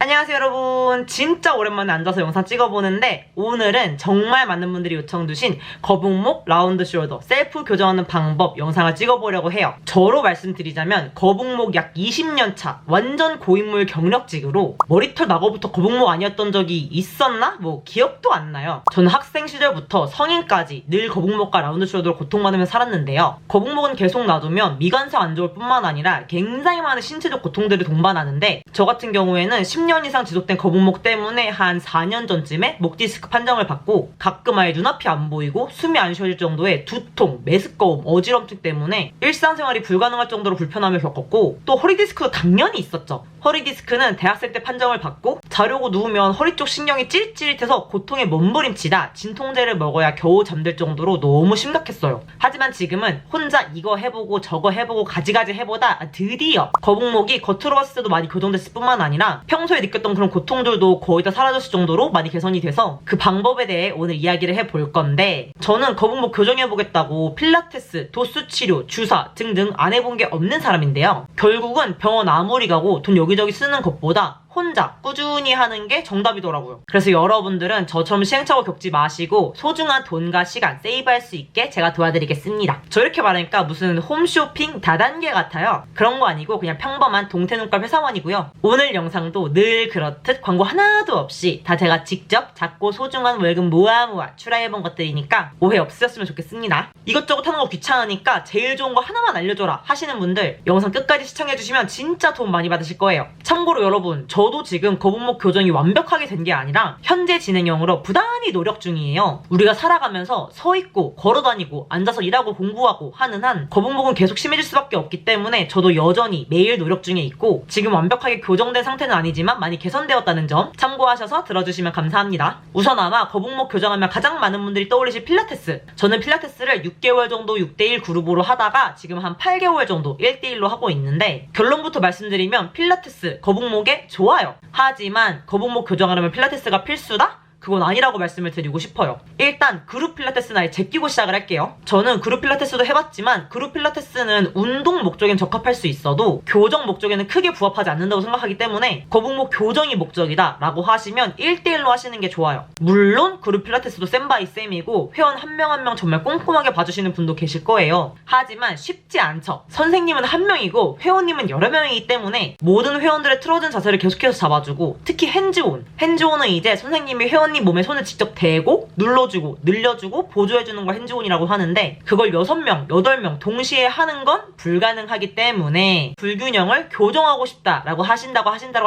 안녕하세요 여러분. 진짜 오랜만에 앉아서 영상 찍어보는데 오늘은 정말 많은 분들이 요청 주신 거북목, 라운드 숄더, 셀프 교정하는 방법 영상을 찍어보려고 해요. 저로 말씀드리자면 거북목 약 20년차 완전 고인물 경력직으로 머리털 나고부터 거북목 아니었던 적이 있었나? 기억도 안 나요. 저는 학생 시절부터 성인까지 늘 거북목과 라운드 숄더로 고통받으며 살았는데요. 거북목은 계속 놔두면 미관상 안 좋을 뿐만 아니라 굉장히 많은 신체적 고통들을 동반하는데 저 같은 경우에는 10년 이상 지속된 거북목 때문에 한 4년 전쯤에 목 디스크 판정을 받고 가끔 아예 눈앞이 안 보이고 숨이 안 쉬어질 정도의 두통, 메스꺼움, 어지럼증 때문에 일상생활이 불가능할 정도로 불편함을 겪었고 또 허리 디스크도 당연히 있었죠. 허리 디스크는 대학생 때 판정을 받고 자려고 누우면 허리 쪽 신경이 찌릿찌릿해서 고통에 몸부림치다 진통제를 먹어야 겨우 잠들 정도로 너무 심각했어요. 하지만 지금은 혼자 이거 해보고 저거 해보고 가지가지 해보다 드디어 거북목이 겉으로 봤을 때도 많이 교정됐을 뿐만 아니라 평소에 느꼈던 그런 고통들도 거의 다 사라졌을 정도로 많이 개선이 돼서 그 방법에 대해 오늘 이야기를 해볼 건데 저는 거북목 교정해보겠다고 필라테스, 도수 치료, 주사 등등 안 해본 게 없는 사람인데요. 결국은 병원 아무리 가고 돈 여기저기 쓰는 것보다 혼자 꾸준히 하는 게 정답이더라고요. 그래서 여러분들은 저처럼 시행착오 겪지 마시고 소중한 돈과 시간 세이브할 수 있게 제가 도와드리겠습니다. 저 이렇게 말하니까 무슨 홈쇼핑 다단계 같아요. 그런 거 아니고 그냥 평범한 동태눈깔 회사원이고요. 오늘 영상도 늘 그렇듯 광고 하나도 없이 다 제가 직접 작고 소중한 월급 모아 출하해본 것들이니까 오해 없으셨으면 좋겠습니다. 이것저것 하는 거 귀찮으니까 제일 좋은 거 하나만 알려줘라 하시는 분들 영상 끝까지 시청해주시면 진짜 도움 많이 받으실 거예요. 참고로 여러분 저도 지금 거북목 교정이 완벽하게 된 게 아니라 현재 진행형으로 부단히 노력 중이에요. 우리가 살아가면서 서 있고 걸어 다니고 앉아서 일하고 공부하고 하는 한 거북목은 계속 심해질 수밖에 없기 때문에 저도 여전히 매일 노력 중에 있고 지금 완벽하게 교정된 상태는 아니지만 많이 개선되었다는 점 참고하셔서 들어주시면 감사합니다. 우선 아마 거북목 교정하면 가장 많은 분들이 떠올리실 필라테스. 저는 필라테스를 6개월 정도 6대1 그룹으로 하다가 지금 한 8개월 정도 1대1로 하고 있는데 결론부터 말씀드리면 필라테스 거북목에 좋아요. 하지만 거북목 교정하려면 필라테스가 필수다? 그건 아니라고 말씀을 드리고 싶어요. 일단 그룹 필라테스는 아예 제끼고 시작을 할게요. 저는 그룹 필라테스도 해봤지만 그룹 필라테스는 운동 목적엔 적합할 수 있어도 교정 목적에는 크게 부합하지 않는다고 생각하기 때문에 거북목 교정이 목적이다 라고 하시면 1대1로 하시는 게 좋아요. 물론 그룹 필라테스도 쌤 바이 쌤이고 회원 한 명 한 명 정말 꼼꼼하게 봐주시는 분도 계실 거예요. 하지만 쉽지 않죠. 선생님은 한 명이고 회원님은 여러 명이기 때문에 모든 회원들의 틀어진 자세를 계속해서 잡아주고 특히 핸즈온. 핸즈온은 이제 선생님이 회원 몸에 손을 직접 대고 눌러주고 늘려주고 보조해주는 걸 핸즈온이라고 하는데 그걸 6명, 8명 동시에 하는 건 불가능하기 때문에 불균형을 교정하고 싶다라고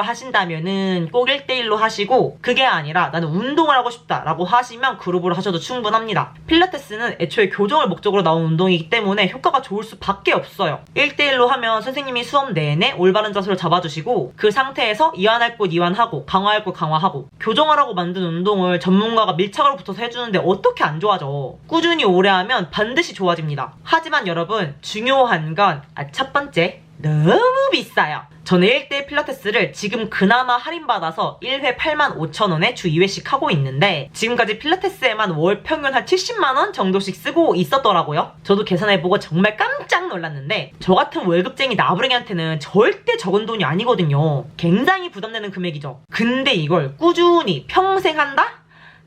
하신다면은 꼭 1대1로 하시고 그게 아니라 나는 운동을 하고 싶다라고 하시면 그룹으로 하셔도 충분합니다. 필라테스는 애초에 교정을 목적으로 나온 운동이기 때문에 효과가 좋을 수밖에 없어요. 1대1로 하면 선생님이 수업 내내 올바른 자세를 잡아주시고 그 상태에서 이완할 곳 이완하고 강화할 곳 강화하고 교정하라고 만든 운동을 전문가가 밀착으로 붙어서 해주는데 어떻게 안 좋아져. 꾸준히 오래 하면 반드시 좋아집니다. 하지만 여러분 중요한 건 첫 번째 너무 비싸요. 저는 1대1 필라테스를 지금 그나마 할인받아서 1회 85,000원에 주 2회씩 하고 있는데 지금까지 필라테스에만 월 평균 한 70만원 정도씩 쓰고 있었더라고요. 저도 계산해보고 정말 깜짝 놀랐는데 저 같은 월급쟁이 나부랭이한테는 절대 적은 돈이 아니거든요. 굉장히 부담되는 금액이죠. 근데 이걸 꾸준히 평생 한다?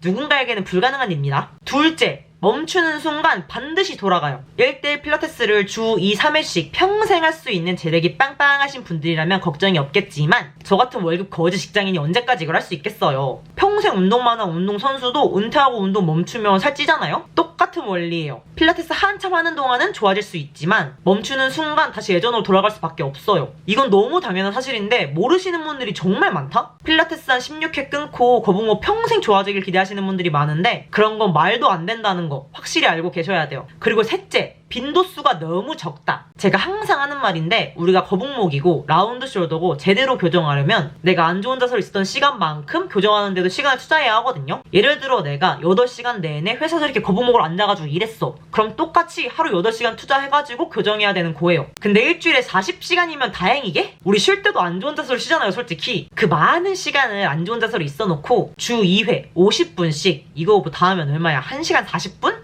누군가에게는 불가능한 일입니다. 둘째, 멈추는 순간 반드시 돌아가요. 1대1 필라테스를 주 2, 3회씩 평생 할 수 있는 재력이 빵빵하신 분들이라면 걱정이 없겠지만 저 같은 월급 거지 직장인이 언제까지 이걸 할 수 있겠어요. 평생 운동만 한 운동선수도 은퇴하고 운동 멈추면 살찌잖아요? 똑같은 원리예요. 필라테스 한참 하는 동안은 좋아질 수 있지만 멈추는 순간 다시 예전으로 돌아갈 수밖에 없어요. 이건 너무 당연한 사실인데 모르시는 분들이 정말 많다? 필라테스 한 16회 끊고 거북목 평생 좋아지길 기대하시는 분들이 많은데 그런 건 말도 안 된다는 거 확실히 알고 계셔야 돼요. 그리고 셋째, 빈도수가 너무 적다. 제가 항상 하는 말인데 우리가 거북목이고 라운드 숄더고 제대로 교정하려면 내가 안 좋은 자세로 있었던 시간만큼 교정하는데도 시간을 투자해야 하거든요. 예를 들어 내가 8시간 내내 회사에서 이렇게 거북목으로 앉아가지고 일했어. 그럼 똑같이 하루 8시간 투자해가지고 교정해야 되는 거예요. 근데 일주일에 40시간이면 다행이게? 우리 쉴 때도 안 좋은 자세로 쉬잖아요 솔직히. 그 많은 시간을 안 좋은 자세로 있어놓고 주 2회 50분씩 이거 다 하면 얼마야? 1시간 40분?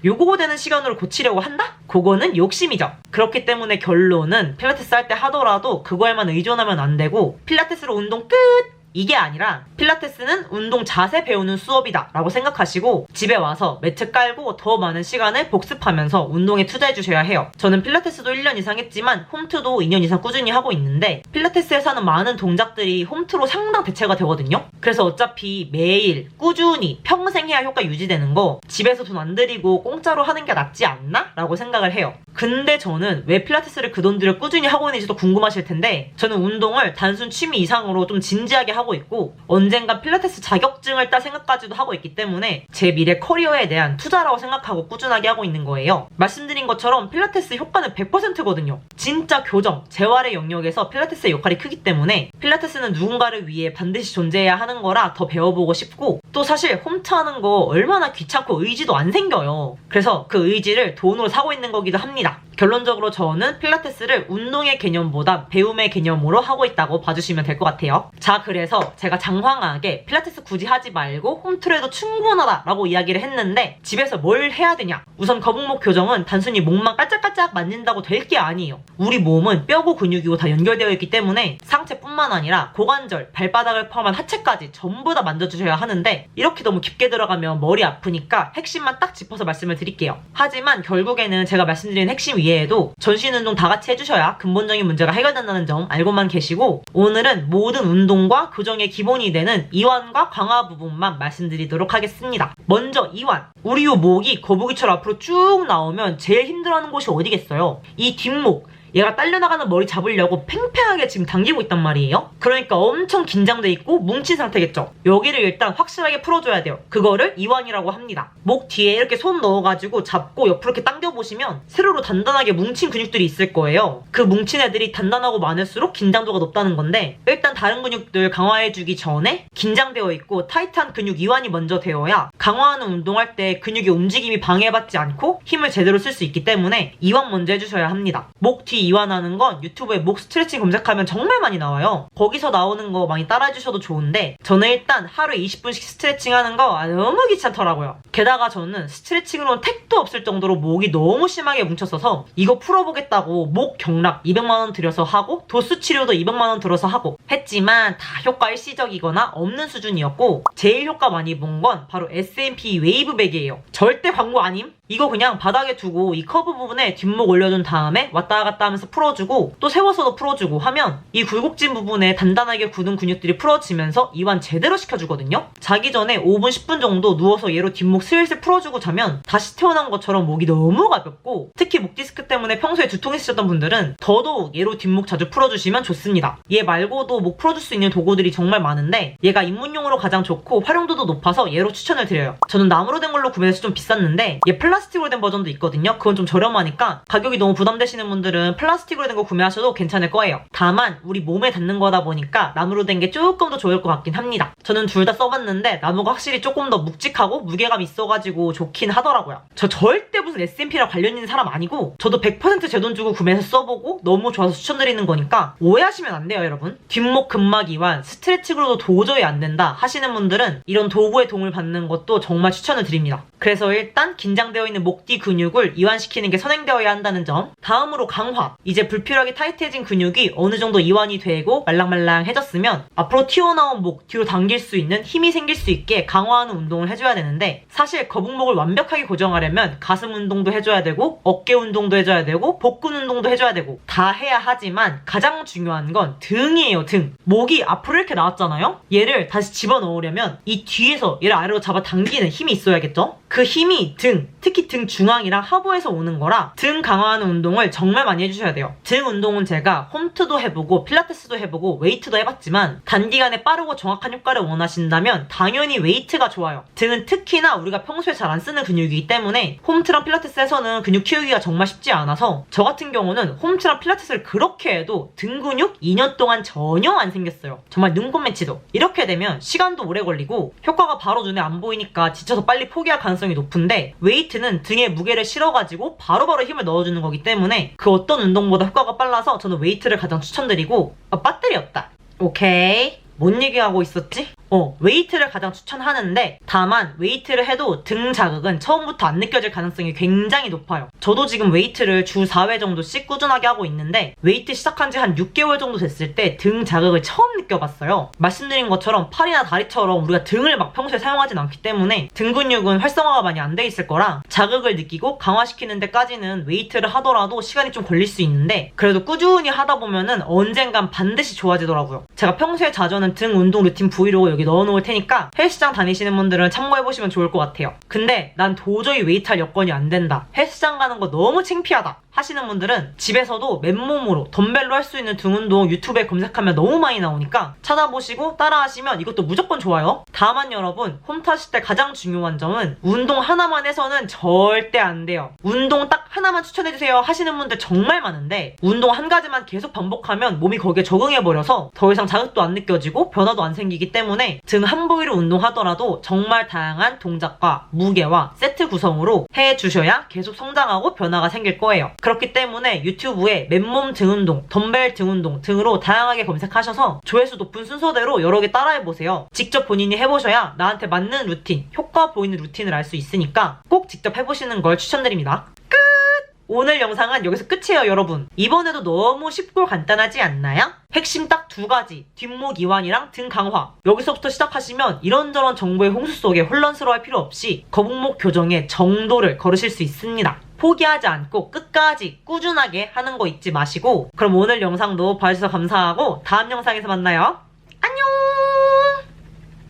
요거 되는 시간으로 고치려고 한다? 그거는 욕심이죠. 그렇기 때문에 결론은 필라테스 할 때 하더라도 그거에만 의존하면 안 되고 필라테스로 운동 끝! 이게 아니라 필라테스는 운동 자세 배우는 수업이다 라고 생각하시고 집에 와서 매트 깔고 더 많은 시간을 복습하면서 운동에 투자해 주셔야 해요. 저는 필라테스도 1년 이상 했지만 홈트도 2년 이상 꾸준히 하고 있는데 필라테스에서 하는 많은 동작들이 홈트로 상당 대체가 되거든요. 그래서 어차피 매일 꾸준히 평생 해야 효과 유지되는 거 집에서 돈 안 들이고 공짜로 하는 게 낫지 않나? 라고 생각을 해요. 근데 저는 왜 필라테스를 그 돈 들여 꾸준히 하고 있는지도 궁금하실 텐데 저는 운동을 단순 취미 이상으로 좀 진지하게 하고 있고 언젠간 필라테스 자격증을 딸 생각까지도 하고 있기 때문에 제 미래 커리어에 대한 투자라고 생각하고 꾸준하게 하고 있는 거예요. 말씀드린 것처럼 필라테스 효과는 100%거든요. 진짜 교정, 재활의 영역에서 필라테스의 역할이 크기 때문에 필라테스는 누군가를 위해 반드시 존재해야 하는 거라 더 배워보고 싶고 또 사실 홈트 하는 거 얼마나 귀찮고 의지도 안 생겨요. 그래서 그 의지를 돈으로 사고 있는 거기도 합니다. 결론적으로 저는 필라테스를 운동의 개념보다 배움의 개념으로 하고 있다고 봐주시면 될 것 같아요. 자, 그래서 제가 장황하게 필라테스 굳이 하지 말고 홈트로 해도 충분하다 라고 이야기를 했는데 집에서 뭘 해야 되냐? 우선 거북목 교정은 단순히 목만 깔짝깔짝 만진다고 될 게 아니에요. 우리 몸은 뼈고 근육이고 다 연결되어 있기 때문에 상체뿐만 아니라 고관절, 발바닥을 포함한 하체까지 전부 다 만져주셔야 하는데 이렇게 너무 깊게 들어가면 머리 아프니까 핵심만 딱 짚어서 말씀을 드릴게요. 하지만 결국에는 제가 말씀드린 핵심 이외에도 전신 운동 다 같이 해주셔야 근본적인 문제가 해결된다는 점 알고만 계시고 오늘은 모든 운동과 교정의 기본이 되는 이완과 강화 부분만 말씀드리도록 하겠습니다. 먼저 이완. 우리 요 목이 거북이처럼 앞으로 쭉 나오면 제일 힘들어하는 곳이 어디겠어요? 이 뒷목. 얘가 딸려나가는 머리 잡으려고 팽팽하게 지금 당기고 있단 말이에요. 그러니까 엄청 긴장돼 있고 뭉친 상태겠죠. 여기를 일단 확실하게 풀어줘야 돼요. 그거를 이완이라고 합니다. 목 뒤에 이렇게 손 넣어가지고 잡고 옆으로 이렇게 당겨보시면 세로로 단단하게 뭉친 근육들이 있을 거예요. 그 뭉친 애들이 단단하고 많을수록 긴장도가 높다는 건데 일단 다른 근육들 강화해주기 전에 긴장되어 있고 타이트한 근육 이완이 먼저 되어야 강화하는 운동할 때 근육의 움직임이 방해받지 않고 힘을 제대로 쓸 수 있기 때문에 이완 먼저 해주셔야 합니다. 목 뒤 이완하는 건 유튜브에 목 스트레칭 검색하면 정말 많이 나와요. 거기서 나오는 거 많이 따라해주셔도 좋은데 저는 일단 하루에 20분씩 스트레칭 하는 거 너무 귀찮더라고요. 게다가 저는 스트레칭으로는 택도 없을 정도로 목이 너무 심하게 뭉쳤어서 이거 풀어보겠다고 목 경락 200만원 들여서 하고 도수 치료도 200만원 들어서 하고 했지만 다 효과 일시적이거나 없는 수준이었고 제일 효과 많이 본 건 바로 S&P 웨이브백이에요. 절대 광고 아님? 이거 그냥 바닥에 두고 이 커브 부분에 뒷목 올려준 다음에 왔다 갔다 하면서 풀어주고 또 세워서도 풀어주고 하면 이 굴곡진 부분에 단단하게 굳은 근육들이 풀어지면서 이완 제대로 시켜주거든요. 자기 전에 5분 10분 정도 누워서 얘로 뒷목 슬슬 풀어주고 자면 다시 태어난 것처럼 목이 너무 가볍고 특히 목 디스크 때문에 평소에 두통 있으셨던 분들은 더더욱 얘로 뒷목 자주 풀어주시면 좋습니다. 얘 말고도 목 풀어줄 수 있는 도구들이 정말 많은데 얘가 입문용으로 가장 좋고 활용도도 높아서 얘로 추천을 드려요. 저는 나무로 된 걸로 구매해서 좀 비쌌는데 얘 플라스틱으로 된 버전도 있거든요. 그건 좀 저렴하니까 가격이 너무 부담되시는 분들은 플라스틱으로 된 거 구매하셔도 괜찮을 거예요. 다만 우리 몸에 닿는 거다 보니까 나무로 된 게 조금 더 좋을 것 같긴 합니다. 저는 둘 다 써봤는데 나무가 확실히 조금 더 묵직하고 무게감 있어가지고 좋긴 하더라고요. 저 절대 무슨 S&P랑 관련 있는 사람 아니고 저도 100% 제 돈 주고 구매해서 써보고 너무 좋아서 추천드리는 거니까 오해하시면 안 돼요, 여러분. 뒷목 근막 이완 스트레칭으로도 도저히 안 된다 하시는 분들은 이런 도구의 도움을 받는 것도 정말 추천을 드립니다. 그래서 일단 긴장되어 있는 목 뒤 근육을 이완시키는 게 선행되어야 한다는 점. 다음으로 강화. 이제 불필요하게 타이트해진 근육이 어느 정도 이완이 되고 말랑말랑해졌으면 앞으로 튀어나온 목 뒤로 당길 수 있는 힘이 생길 수 있게 강화하는 운동을 해줘야 되는데 사실 거북목을 완벽하게 고정하려면 가슴 운동도 해줘야 되고 어깨 운동도 해줘야 되고 복근 운동도 해줘야 되고 다 해야 하지만 가장 중요한 건 등이에요. 등. 목이 앞으로 이렇게 나왔잖아요. 얘를 다시 집어넣으려면 이 뒤에서 얘를 아래로 잡아 당기는 힘이 있어야겠죠. 그 힘이 등, 특히 등 중앙이랑 하부에서 오는 거라 등 강화하는 운동을 정말 많이 해주셔야 돼요. 등 운동은 제가 홈트도 해보고 필라테스도 해보고 웨이트도 해봤지만 단기간에 빠르고 정확한 효과를 원하신다면 당연히 웨이트가 좋아요. 등은 특히나 우리가 평소에 잘 안 쓰는 근육이기 때문에 홈트랑 필라테스에서는 근육 키우기가 정말 쉽지 않아서 저 같은 경우는 홈트랑 필라테스를 그렇게 해도 등 근육 2년 동안 전혀 안 생겼어요. 정말 눈꽃매치도. 이렇게 되면 시간도 오래 걸리고 효과가 바로 눈에 안 보이니까 지쳐서 빨리 포기할 가능성이 높은데 웨이트는 등에 무게를 실어가지고 바로바로 힘을 넣어주는 거기 때문에 그 어떤 운동보다 효과가 빨라서 저는 웨이트를 가장 추천드리고 배터리 없다. 오케이. 뭔 얘기하고 있었지? 웨이트를 가장 추천하는데 다만 웨이트를 해도 등 자극은 처음부터 안 느껴질 가능성이 굉장히 높아요. 저도 지금 웨이트를 주 4회 정도씩 꾸준하게 하고 있는데 웨이트 시작한 지 한 6개월 정도 됐을 때 등 자극을 처음 느껴봤어요. 말씀드린 것처럼 팔이나 다리처럼 우리가 등을 막 평소에 사용하진 않기 때문에 등 근육은 활성화가 많이 안 돼 있을 거라 자극을 느끼고 강화시키는 데까지는 웨이트를 하더라도 시간이 좀 걸릴 수 있는데 그래도 꾸준히 하다 보면은 언젠간 반드시 좋아지더라고요. 제가 평소에 자주 하는 등 운동 루틴 브이로그 여기 넣어놓을 테니까 헬스장 다니시는 분들은 참고해보시면 좋을 것 같아요. 근데 난 도저히 웨이트 할 여건이 안 된다, 헬스장 가는 거 너무 창피하다 하시는 분들은 집에서도 맨몸으로 덤벨로 할 수 있는 등 운동 유튜브에 검색하면 너무 많이 나오니까 찾아보시고 따라하시면 이것도 무조건 좋아요. 다만 여러분, 홈트 하실 때 가장 중요한 점은 운동 하나만 해서는 절대 안 돼요. 운동 딱 하나만 추천해주세요 하시는 분들 정말 많은데 운동 한 가지만 계속 반복하면 몸이 거기에 적응해버려서 더 이상 자극도 안 느껴지고 변화도 안 생기기 때문에 등 한 부위를 운동하더라도 정말 다양한 동작과 무게와 세트 구성으로 해주셔야 계속 성장하고 변화가 생길 거예요. 그렇기 때문에 유튜브에 맨몸 등 운동, 덤벨 등 운동 등으로 다양하게 검색하셔서 조회수 높은 순서대로 여러 개 따라해보세요. 직접 본인이 해보셔야 나한테 맞는 루틴, 효과 보이는 루틴을 알 수 있으니까 꼭 직접 해보시는 걸 추천드립니다. 오늘 영상은 여기서 끝이에요, 여러분. 이번에도 너무 쉽고 간단하지 않나요? 핵심 딱 2가지, 뒷목 이완이랑 등 강화. 여기서부터 시작하시면 이런저런 정보의 홍수 속에 혼란스러워할 필요 없이 거북목 교정의 정도를 걸으실 수 있습니다. 포기하지 않고 끝까지 꾸준하게 하는 거 잊지 마시고, 그럼 오늘 영상도 봐주셔서 감사하고 다음 영상에서 만나요.